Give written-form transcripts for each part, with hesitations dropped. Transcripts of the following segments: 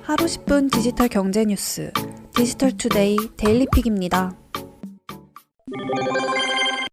하루 10분 디지털 경제 뉴스 디지털투데이 데일리픽입니다.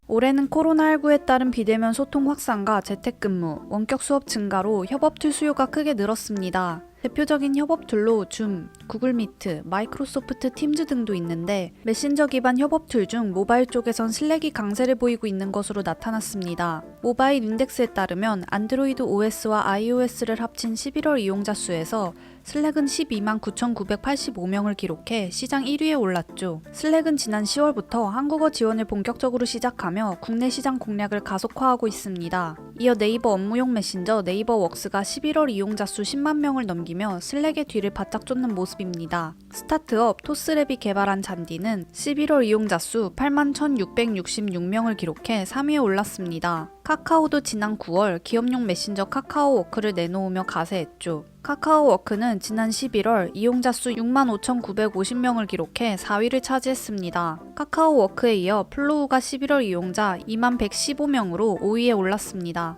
올해는 코로나19에 따른 비대면 소통 확산과 재택근무, 원격 수업 증가로 협업툴 수요가 크게 늘었습니다. 대표적인 협업툴로 줌, 구글 미트, 마이크로소프트 팀즈 등도 있는데 메신저 기반 협업툴 중 모바일 쪽에선 슬랙이 강세를 보이고 있는 것으로 나타났습니다. 모바일 인덱스에 따르면 안드로이드 OS와 iOS를 합친 11월 이용자 수에서 슬랙은 12만 9,985명을 기록해 시장 1위에 올랐죠. 슬랙은 지난 10월부터 한국어 지원을 본격적으로 시작하며 국내 시장 공략을 가속화하고 있습니다. 이어 네이버 업무용 메신저 네이버 웍스가 11월 이용자 수 10만 명을 넘기며 슬랙의 뒤를 바짝 쫓는 모습입니다. 스타트업 토스랩이 개발한 잔디는 11월 이용자 수 8만 1,666명을 기록해 3위에 올랐습니다. 카카오도 지난 9월 기업용 메신저 카카오워크를 내놓으며 가세했죠. 카카오워크는 지난 11월 이용자 수 6만 5,950명을 기록해 4위를 차지했습니다. 카카오워크에 이어 플로우가 11월 이용자 2만 115명으로 5위에 올랐습니다.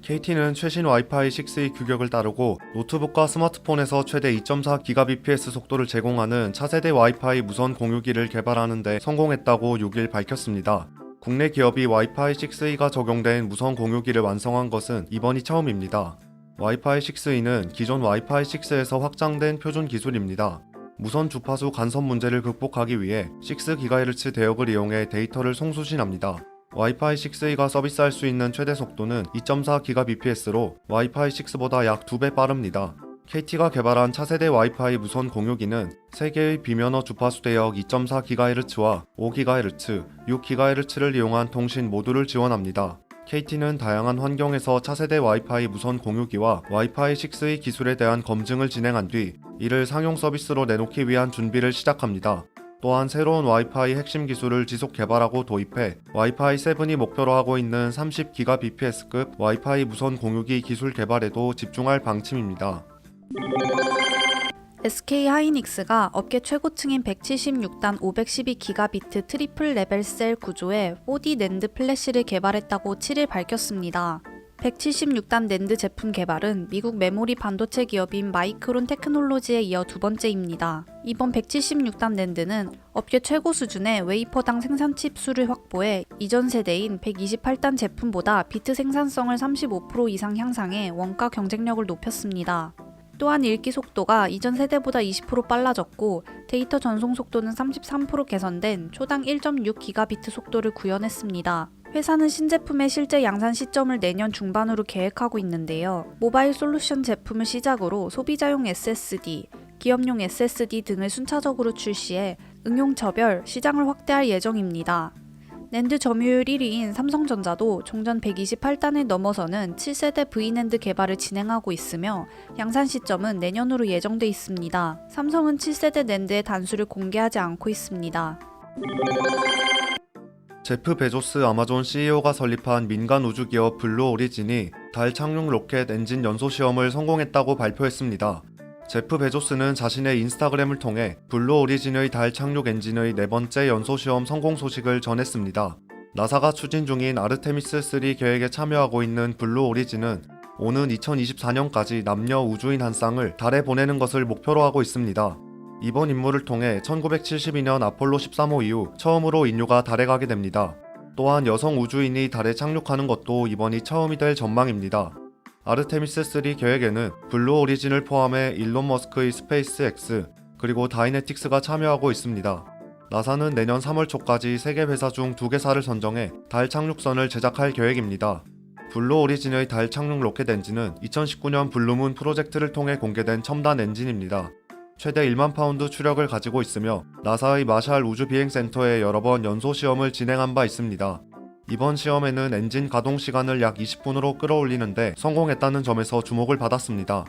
KT는 최신 와이파이 6의 규격을 따르고 노트북과 스마트폰에서 최대 2.4GBps 속도를 제공하는 차세대 와이파이 무선 공유기를 개발하는 데 성공했다고 6일 밝혔습니다. 국내 기업이 와이파이 6E가 적용된 무선 공유기를 완성한 것은 이번이 처음입니다. 와이파이 6E는 기존 와이파이 6에서 확장된 표준 기술입니다. 무선 주파수 간섭 문제를 극복하기 위해 6GHz 대역을 이용해 데이터를 송수신합니다. 와이파이 6E가 서비스할 수 있는 최대 속도는 2.4GBps로 와이파이 6보다 약 2배 빠릅니다. KT가 개발한 차세대 와이파이 무선 공유기는 3개의 비면허 주파수 대역 2.4GHz와 5GHz, 6GHz를 이용한 통신 모두를 지원합니다. KT는 다양한 환경에서 차세대 와이파이 무선 공유기와 와이파이 6의 기술에 대한 검증을 진행한 뒤 이를 상용 서비스로 내놓기 위한 준비를 시작합니다. 또한 새로운 와이파이 핵심 기술을 지속 개발하고 도입해 와이파이 7이 목표로 하고 있는 30GBps급 와이파이 무선 공유기 기술 개발에도 집중할 방침입니다. SK하이닉스가 업계 최고층인 176단 512GB 트리플 레벨 셀 구조의 4D 낸드 플래시를 개발했다고 7일 밝혔습니다. 176단 낸드 제품 개발은 미국 메모리 반도체 기업인 마이크론 테크놀로지에 이어 두 번째입니다. 이번 176단 낸드는 업계 최고 수준의 웨이퍼당 생산 칩 수를 확보해 이전 세대인 128단 제품보다 비트 생산성을 35% 이상 향상해 원가 경쟁력을 높였습니다. 또한 읽기 속도가 이전 세대보다 20% 빨라졌고 데이터 전송 속도는 33% 개선된 초당 1.6GB 속도를 구현했습니다. 회사는 신제품의 실제 양산 시점을 내년 중반으로 계획하고 있는데요. 모바일 솔루션 제품을 시작으로 소비자용 SSD, 기업용 SSD 등을 순차적으로 출시해 응용처별 시장을 확대할 예정입니다. 낸드 점유율 1위인 삼성전자도 종전 128단을 넘어서는 7세대 V낸드 개발을 진행하고 있으며 양산 시점은 내년으로 예정돼 있습니다. 삼성은 7세대 낸드의 단수를 공개하지 않고 있습니다. 제프 베조스 아마존 CEO가 설립한 민간 우주기업 블루 오리진이 달 착륙 로켓 엔진 연소 시험을 성공했다고 발표했습니다. 제프 베조스는 자신의 인스타그램을 통해 블루 오리진의 달 착륙 엔진의 4번째 연소 시험 성공 소식을 전했습니다. 나사가 추진 중인 아르테미스 3 계획에 참여하고 있는 블루 오리진은 오는 2024년까지 남녀 우주인 한 쌍을 달에 보내는 것을 목표로 하고 있습니다. 이번 임무를 통해 1972년 아폴로 13호 이후 처음으로 인류가 달에 가게 됩니다. 또한 여성 우주인이 달에 착륙하는 것도 이번이 처음이 될 전망입니다. 아르테미스 3 계획에는 블루 오리진을 포함해 일론 머스크의 스페이스X 그리고 다이내틱스가 참여하고 있습니다. 나사는 내년 3월 초까지 3개 회사 중 2개사를 선정해 달 착륙선을 제작할 계획입니다. 블루 오리진의 달 착륙 로켓 엔진은 2019년 블루문 프로젝트를 통해 공개된 첨단 엔진입니다. 최대 1만 파운드 추력을 가지고 있으며 나사의 마샬 우주비행센터에 여러 번 연소 시험을 진행한 바 있습니다. 이번 시험에는 엔진 가동 시간을 약 20분으로 끌어올리는데 성공했다는 점에서 주목을 받았습니다.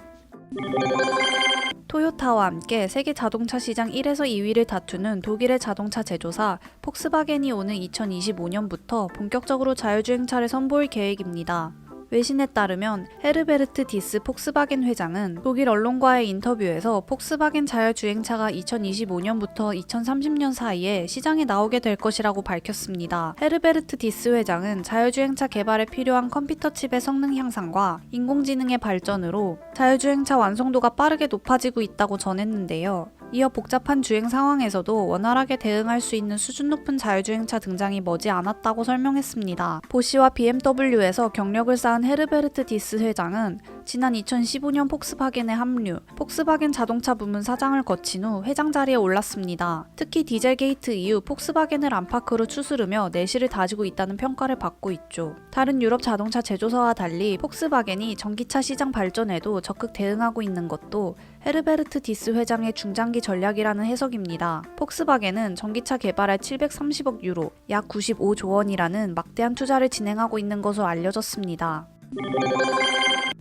토요타와 함께 세계 자동차 시장 1에서 2위를 다투는 독일의 자동차 제조사 폭스바겐이 오는 2025년부터 본격적으로 자율주행차를 선보일 계획입니다. 외신에 따르면 헤르베르트 디스 폭스바겐 회장은 독일 언론과의 인터뷰에서 폭스바겐 자율주행차가 2025년부터 2030년 사이에 시장에 나오게 될 것이라고 밝혔습니다. 헤르베르트 디스 회장은 자율주행차 개발에 필요한 컴퓨터 칩의 성능 향상과 인공지능의 발전으로 자율주행차 완성도가 빠르게 높아지고 있다고 전했는데요. 이어 복잡한 주행 상황에서도 원활하게 대응할 수 있는 수준 높은 자율주행차 등장이 머지 않았다고 설명했습니다. 보시와 BMW에서 경력을 쌓은 헤르베르트 디스 회장은 지난 2015년 폭스바겐에 합류, 폭스바겐 자동차 부문 사장을 거친 후 회장 자리에 올랐습니다. 특히 디젤 게이트 이후 폭스바겐을 안팎으로 추스르며 내실을 다지고 있다는 평가를 받고 있죠. 다른 유럽 자동차 제조사와 달리 폭스바겐이 전기차 시장 발전에도 적극 대응하고 있는 것도 헤르베르트 디스 회장의 중장기 전략이라는 해석입니다. 폭스바겐은 전기차 개발에 730억 유로, 약 95조 원이라는 막대한 투자를 진행하고 있는 것으로 알려졌습니다.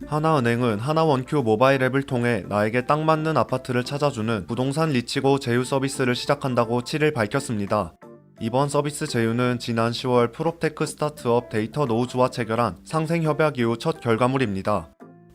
하나은행은 하나원큐 모바일 앱을 통해 나에게 딱 맞는 아파트를 찾아주는 부동산 리치고 제휴 서비스를 시작한다고 7일 밝혔습니다. 이번 서비스 제휴는 지난 10월 프롭테크 스타트업 데이터 노우즈와 체결한 상생협약 이후 첫 결과물입니다.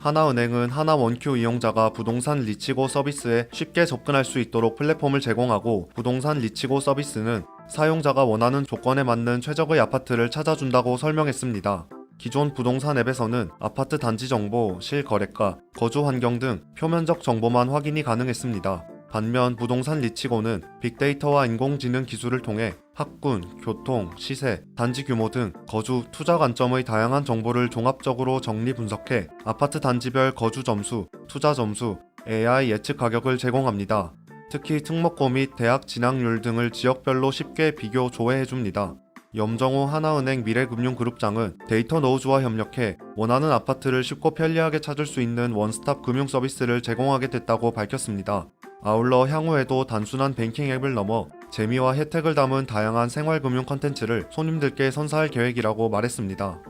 하나은행은 하나원큐 이용자가 부동산 리치고 서비스에 쉽게 접근할 수 있도록 플랫폼을 제공하고, 부동산 리치고 서비스는 사용자가 원하는 조건에 맞는 최적의 아파트를 찾아준다고 설명했습니다. 기존 부동산 앱에서는 아파트 단지 정보, 실거래가, 거주 환경 등 표면적 정보만 확인이 가능했습니다. 반면 부동산 리치고는 빅데이터와 인공지능 기술을 통해 학군, 교통, 시세, 단지 규모 등 거주, 투자 관점의 다양한 정보를 종합적으로 정리 분석해 아파트 단지별 거주 점수, 투자 점수, AI 예측 가격을 제공합니다. 특히 특목고 및 대학 진학률 등을 지역별로 쉽게 비교 조회해줍니다. 염정호 하나은행 미래금융그룹장은 데이터 노우즈와 협력해 원하는 아파트를 쉽고 편리하게 찾을 수 있는 원스톱 금융 서비스를 제공하게 됐다고 밝혔습니다. 아울러 향후에도 단순한 뱅킹 앱을 넘어 재미와 혜택을 담은 다양한 생활금융 컨텐츠를 손님들께 선사할 계획이라고 말했습니다.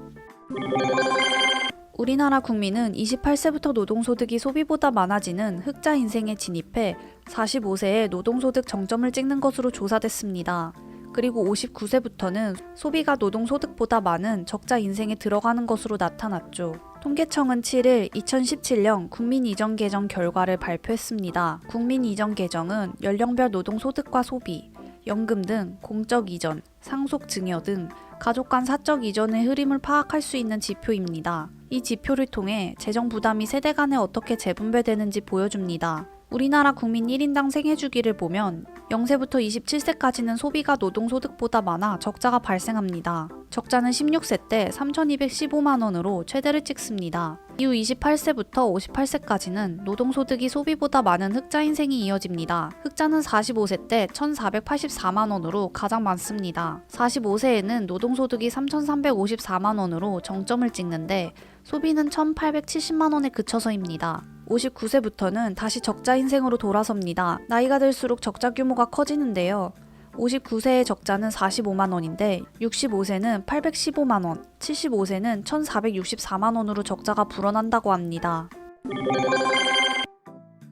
우리나라 국민은 28세부터 노동소득이 소비보다 많아지는 흑자 인생에 진입해 45세에 노동소득 정점을 찍는 것으로 조사됐습니다. 그리고 59세부터는 소비가 노동소득보다 많은 적자 인생에 들어가는 것으로 나타났죠. 통계청은 7일 2017년 국민이전 개정 결과를 발표했습니다. 국민이전 개정은 연령별 노동소득과 소비, 연금 등 공적 이전, 상속 증여 등 가족 간 사적 이전의 흐름을 파악할 수 있는 지표입니다. 이 지표를 통해 재정 부담이 세대 간에 어떻게 재분배되는지 보여줍니다. 우리나라 국민 1인당 생애주기를 보면 0세부터 27세까지는 소비가 노동소득보다 많아 적자가 발생합니다. 적자는 16세 때 3,215만원으로 최대를 찍습니다. 이후 28세부터 58세까지는 노동소득이 소비보다 많은 흑자 인생이 이어집니다. 흑자는 45세 때 1,484만원으로 가장 많습니다. 45세에는 노동소득이 3,354만원으로 정점을 찍는데 소비는 1,870만원에 그쳐서입니다. 59세부터는 다시 적자 인생으로 돌아섭니다. 나이가 들수록 적자 규모가 커지는데요. 59세의 적자는 45만원인데 65세는 815만원, 75세는 1464만원으로 적자가 불어난다고 합니다.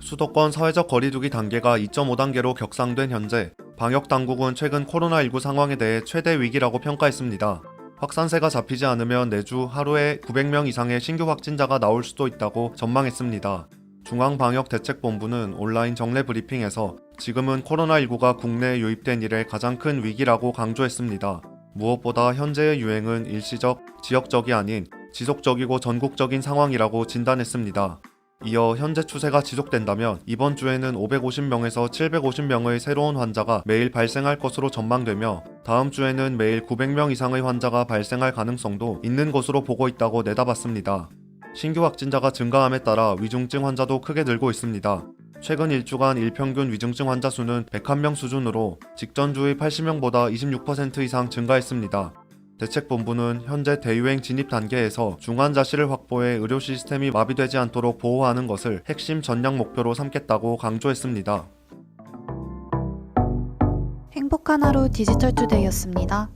수도권 사회적 거리두기 단계가 2.5단계로 격상된 현재 방역당국은 최근 코로나19 상황에 대해 최대 위기라고 평가했습니다. 확산세가 잡히지 않으면 내주 하루에 900명 이상의 신규 확진자가 나올 수도 있다고 전망했습니다. 중앙방역대책본부는 온라인 정례 브리핑에서 지금은 코로나19가 국내에 유입된 이래 가장 큰 위기라고 강조했습니다. 무엇보다 현재의 유행은 일시적, 지역적이 아닌 지속적이고 전국적인 상황이라고 진단했습니다. 이어 현재 추세가 지속된다면 이번 주에는 550명에서 750명의 새로운 환자가 매일 발생할 것으로 전망되며 다음 주에는 매일 900명 이상의 환자가 발생할 가능성도 있는 것으로 보고 있다고 내다봤습니다. 신규 확진자가 증가함에 따라 위중증 환자도 크게 늘고 있습니다. 최근 일주간 일평균 위중증 환자 수는 101명 수준으로 직전 주의 80명보다 26% 이상 증가했습니다. 대책본부는 현재 대유행 진입 단계에서 중환자실을 확보해 의료 시스템이 마비되지 않도록 보호하는 것을 핵심 전략 목표로 삼겠다고 강조했습니다. 행복한 하루 디지털투데이였습니다.